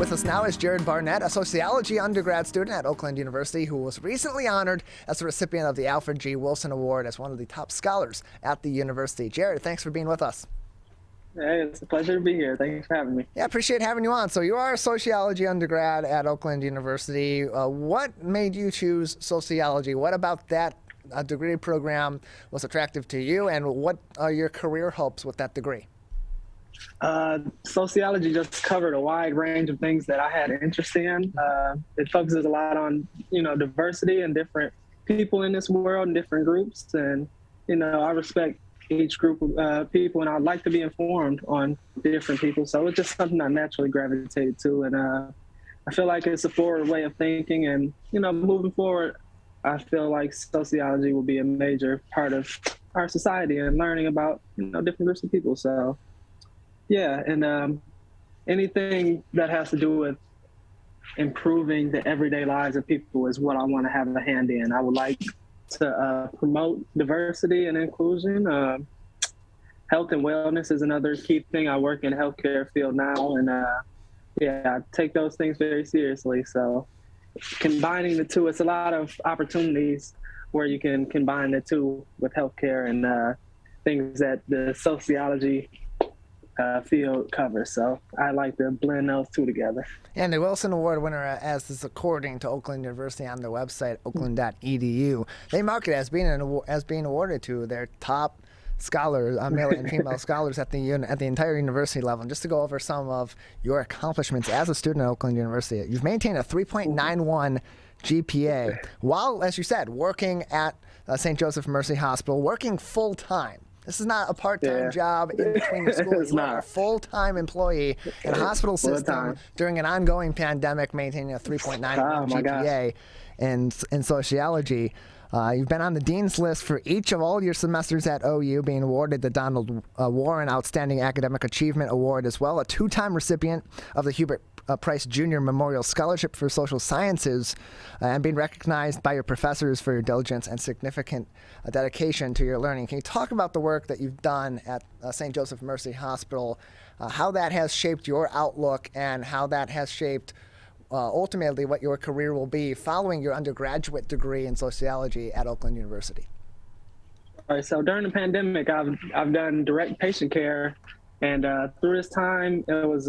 With us now is Jared Barnett, a sociology undergrad student at Oakland University who was recently honored as the recipient of the Alfred G. Wilson Award as one of the top scholars at the university. Jared, thanks for being with us. Hey, it's a pleasure to be here. Thanks for having me. Yeah, appreciate having you on. So you are a sociology undergrad at Oakland University. What made you choose sociology? What about that degree program was attractive to you, and what are your career hopes with that degree? Sociology just covered a wide range of things that I had interest in. It focuses a lot on, diversity and different people in this world and different groups. And, I respect each group of people, and I'd like to be informed on different people. So it's just something I naturally gravitated to. And I feel like it's a forward way of thinking. And, moving forward, I feel like sociology will be a major part of our society and learning about, different groups of people. So, yeah, and anything that has to do with improving the everyday lives of people is what I want to have a hand in. I would like to promote diversity and inclusion. Health and wellness is another key thing. I work in the healthcare field now, and I take those things very seriously. So combining the two, it's a lot of opportunities where you can combine the two with healthcare and things that the sociology field covers. So I like to blend those two together. And the Wilson Award winner, as is according to Oakland University on their website, oakland.edu, they mark it as being awarded to their top scholars, male and female scholars at the entire university level. And just to go over some of your accomplishments as a student at Oakland University, you've maintained a 3.91 GPA while, as you said, working at St. Joseph Mercy Hospital, working full-time. This is not a part-time job in between the schools. You are a full-time employee in a hospital system during an ongoing pandemic, maintaining a 3.91 GPA in sociology. You've been on the dean's list for each of all your semesters at OU, being awarded the Donald Warren Outstanding Academic Achievement Award as well, a two-time recipient of the Hubert Price Jr. Memorial Scholarship for Social Sciences, and being recognized by your professors for your diligence and significant dedication to your learning. Can you talk about the work that you've done at St. Joseph Mercy Hospital, how that has shaped your outlook and how that has shaped ultimately what your career will be following your undergraduate degree in sociology at Oakland University? All right, so during the pandemic, I've done direct patient care. And through this time, it was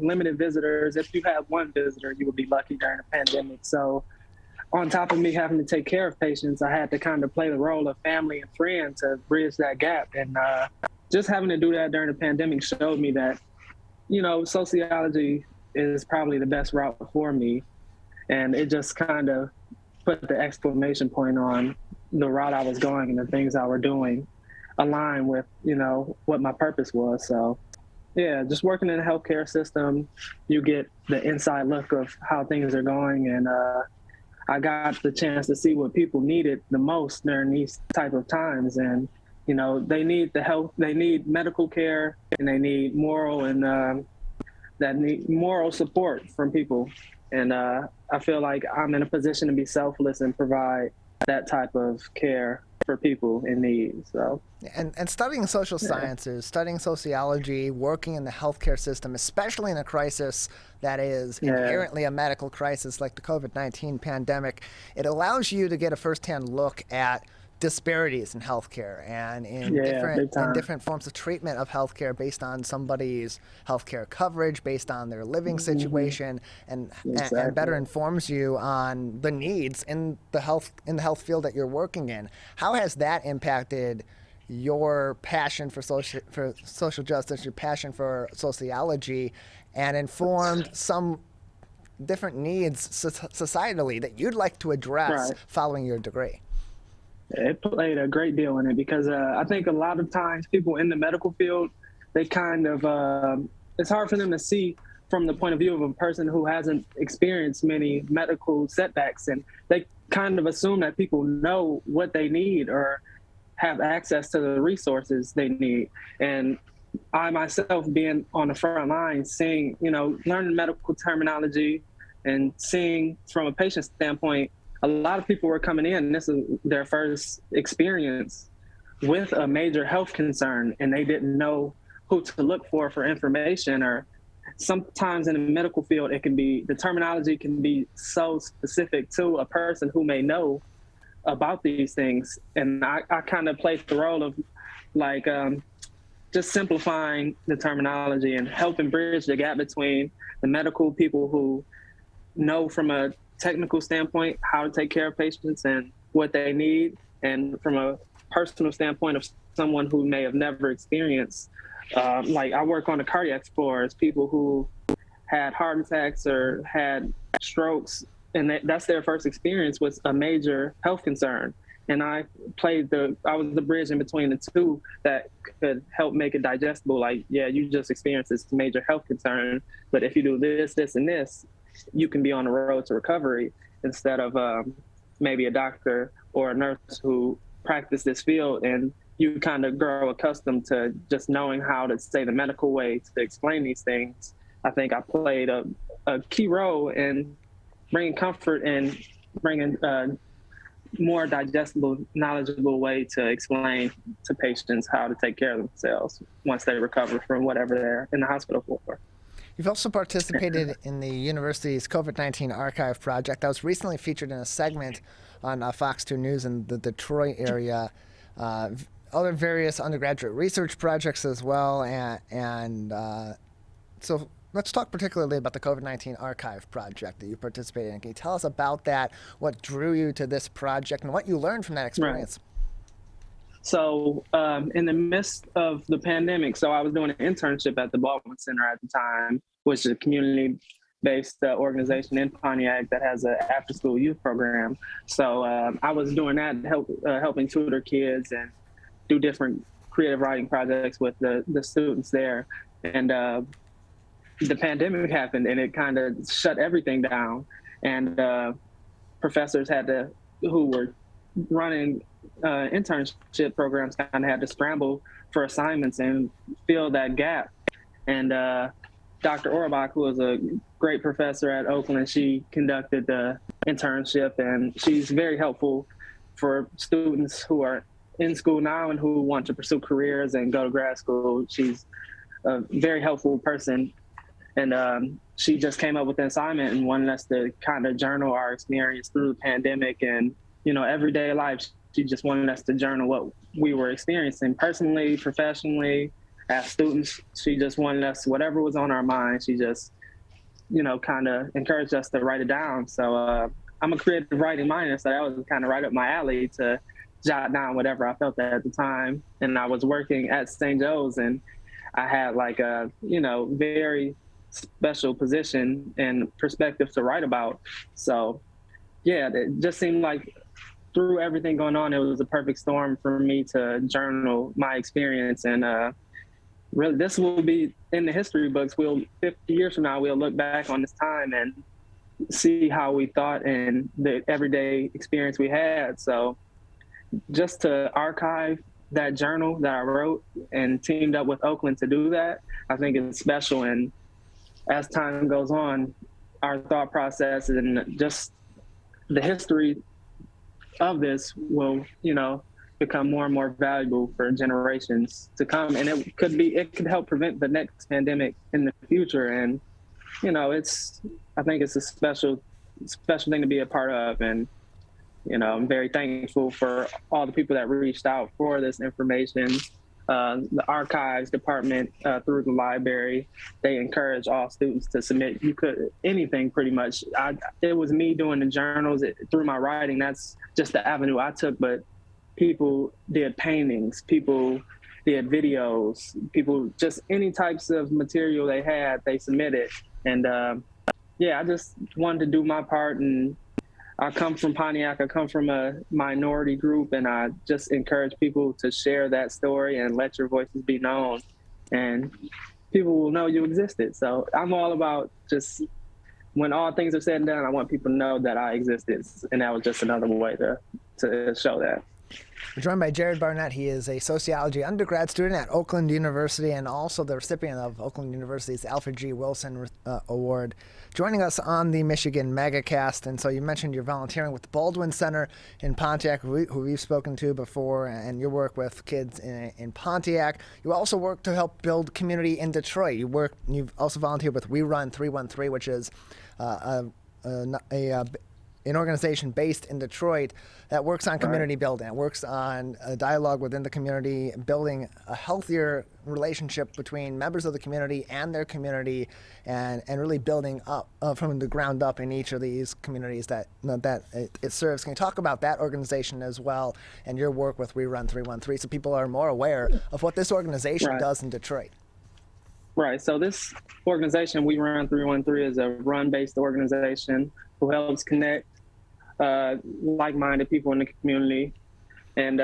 limited visitors. If you had one visitor, you would be lucky during the pandemic. So on top of me having to take care of patients, I had to kind of play the role of family and friend to bridge that gap. And just having to do that during the pandemic showed me that, sociology is probably the best route for me. And it just kind of put the exclamation point on the route I was going and the things I were doing align with, what my purpose was. So, yeah, just working in the healthcare system, you get the inside look of how things are going. And I got the chance to see what people needed the most during these type of times. And, they need the help, they need medical care, and they need moral support from people. And I feel like I'm in a position to be selfless and provide that type of care for people in need. So, and studying social sciences, studying sociology, working in the healthcare system, especially in a crisis that is inherently a medical crisis like the COVID-19 pandemic, it allows you to get a firsthand look at disparities in healthcare and in different forms of treatment of healthcare based on somebody's healthcare coverage, based on their living situation, and better informs you on the needs in the health field that you're working in. How has that impacted your passion for social justice, your passion for sociology, and informed some different needs societally that you'd like to address following your degree? It played a great deal in it because I think a lot of times people in the medical field, they kind of, it's hard for them to see from the point of view of a person who hasn't experienced many medical setbacks. And they kind of assume that people know what they need or have access to the resources they need. And I myself being on the front line, seeing, learning medical terminology and seeing from a patient standpoint, a lot of people were coming in, and this is their first experience with a major health concern, and they didn't know who to look for information, or sometimes in the medical field, the terminology can be so specific to a person who may know about these things. And I kind of played the role of like just simplifying the terminology and helping bridge the gap between the medical people who know from a technical standpoint how to take care of patients and what they need, and from a personal standpoint of someone who may have never experienced, like I work on the cardiac explorers, people who had heart attacks or had strokes, and that's their first experience with a major health concern. And I was the bridge in between the two that could help make it digestible. Like, yeah, you just experienced this major health concern, but if you do this, this, and this, you can be on the road to recovery, instead of maybe a doctor or a nurse who practice this field, and you kind of grow accustomed to just knowing how to say the medical way to explain these things. I think I played a key role in bringing comfort and bringing more digestible, knowledgeable way to explain to patients how to take care of themselves once they recover from whatever they're in the hospital for. You've also participated in the university's COVID-19 archive project that was recently featured in a segment on Fox 2 News in the Detroit area. Other various undergraduate research projects as well. So let's talk particularly about the COVID-19 archive project that you participated in. Can you tell us about that, what drew you to this project, and what you learned from that experience? Right. So in the midst of the pandemic, so I was doing an internship at the Baldwin Center at the time, which is a community-based organization in Pontiac that has an after-school youth program. So I was doing that, helping tutor kids and do different creative writing projects with the students there. And the pandemic happened, and it kind of shut everything down. And professors who were running internship programs kind of had to scramble for assignments and fill that gap. And Dr. Orbach, who was a great professor at Oakland, she conducted the internship, and she's very helpful for students who are in school now and who want to pursue careers and go to grad school. She's a very helpful person. And she just came up with an assignment and wanted us to kind of journal our experience through the pandemic and, everyday life. She just wanted us to journal what we were experiencing personally, professionally, as students. She just wanted us, whatever was on our mind, she just, kind of encouraged us to write it down. So I'm a creative writing minor, so that was kind of right up my alley to jot down whatever I felt at the time. And I was working at St. Joe's, and I had like a, very special position and perspective to write about. So yeah, it just seemed like through everything going on, it was a perfect storm for me to journal my experience. And really, this will be in the history books. 50 years from now, we'll look back on this time and see how we thought and the everyday experience we had. So just to archive that journal that I wrote and teamed up with Oakland to do that, I think it's special. And as time goes on, our thought process and just the history of this will, become more and more valuable for generations to come. And it could help prevent the next pandemic in the future. And, I think it's a special thing to be a part of. And, I'm very thankful for all the people that reached out for this information. The archives department through the library, they encourage all students to submit. Anything pretty much. It was me doing the journals through my writing. That's just the avenue I took, but people did paintings, people did videos, people just any types of material they had, they submitted. And I just wanted to do my part. And I come from Pontiac, I come from a minority group, and I just encourage people to share that story and let your voices be known, and people will know you existed. So I'm all about just, when all things are said and done, I want people to know that I existed, and that was just another way to show that. We're joined by Jared Barnett. He is a sociology undergrad student at Oakland University and also the recipient of Oakland University's Alfred G. Wilson Award. Joining us on the Michigan MegaCast. And so you mentioned you're volunteering with the Baldwin Center in Pontiac, who we've spoken to before, and your work with kids in Pontiac. You also work to help build community in Detroit. You've also volunteered with We Run 313, which is an organization based in Detroit that works on community building. It works on a dialogue within the community, building a healthier relationship between members of the community and their community, and really building up from the ground up in each of these communities that it serves. Can you talk about that organization as well and your work with We Run 313 so people are more aware of what this organization does in Detroit? Right. So this organization, We Run 313, is a run-based organization who helps connect like-minded people in the community. And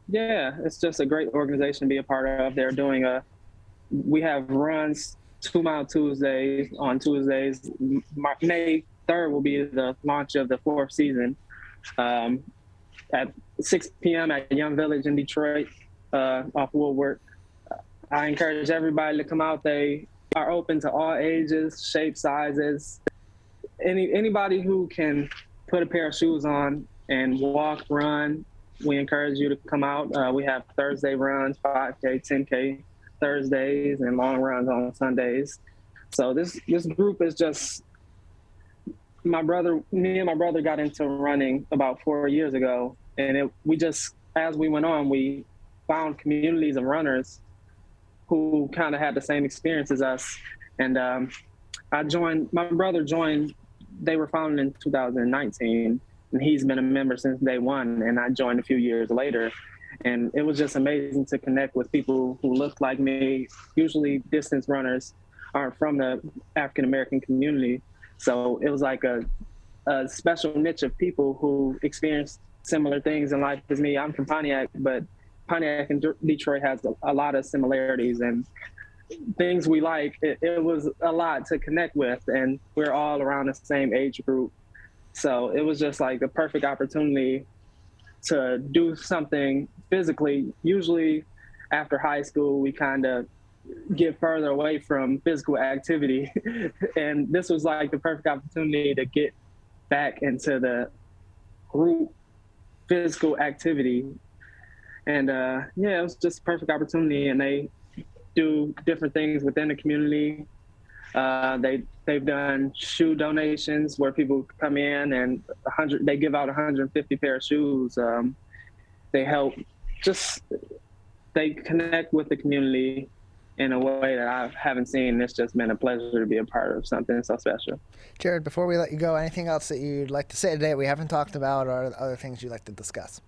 it's just a great organization to be a part of. They're doing we have runs 2 Mile Tuesdays on Tuesdays. May 3rd will be the launch of the 4th season at 6 p.m. at Young Village in Detroit off Woodward. I encourage everybody to come out. They are open to all ages, shapes, sizes. Anybody who can put a pair of shoes on and walk, run, we encourage you to come out. We have Thursday runs, 5K, 10K Thursdays, and long runs on Sundays. So this group is just, me and my brother got into running about 4 years ago. And as we went on, we found communities of runners who kind of had the same experience as us. And my brother joined. They were founded in 2019, and he's been a member since day one, and I joined a few years later. And it was just amazing to connect with people who looked like me. Usually distance runners aren't from the African-American community. So it was like a special niche of people who experienced similar things in life as me. I'm from Pontiac, but Pontiac and Detroit has a lot of similarities and things we like. It was a lot to connect with, and we're all around the same age group. So it was just like the perfect opportunity to do something physically. Usually after high school, we kind of get further away from physical activity. And this was like the perfect opportunity to get back into the group physical activity. And it was just a perfect opportunity. And they do different things within the community. They've done shoe donations where people come in and they give out 150 pair of shoes. They connect with the community in a way that I haven't seen. It's just been a pleasure to be a part of something so special. Jared, before we let you go, anything else that you'd like to say today we haven't talked about, or other things you'd like to discuss?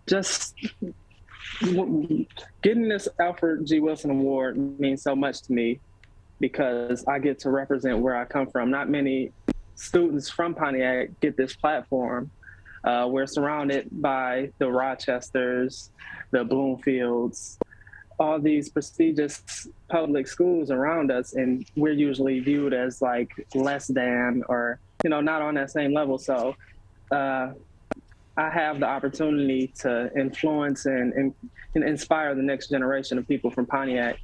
Just getting this Alfred G. Wilson Award means so much to me because I get to represent where I come from. Not many students from Pontiac get this platform. We're surrounded by the Rochesters, the Bloomfields, all these prestigious public schools around us, and we're usually viewed as like less than or, not on that same level. So I have the opportunity to influence and inspire the next generation of people from Pontiac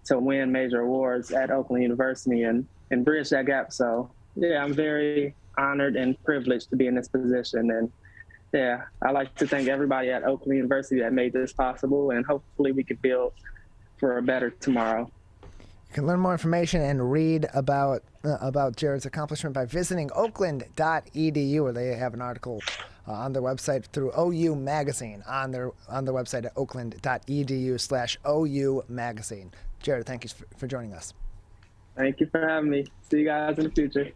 to win major awards at Oakland University and bridge that gap. So I'm very honored and privileged to be in this position. And I'd like to thank everybody at Oakland University that made this possible, and hopefully we can build for a better tomorrow. You can learn more information and read about Jared's accomplishment by visiting oakland.edu, where they have an article on their website through OU Magazine on their website at oakland.edu/OU Magazine. Jared, thank you for joining us. Thank you for having me. See you guys in the future.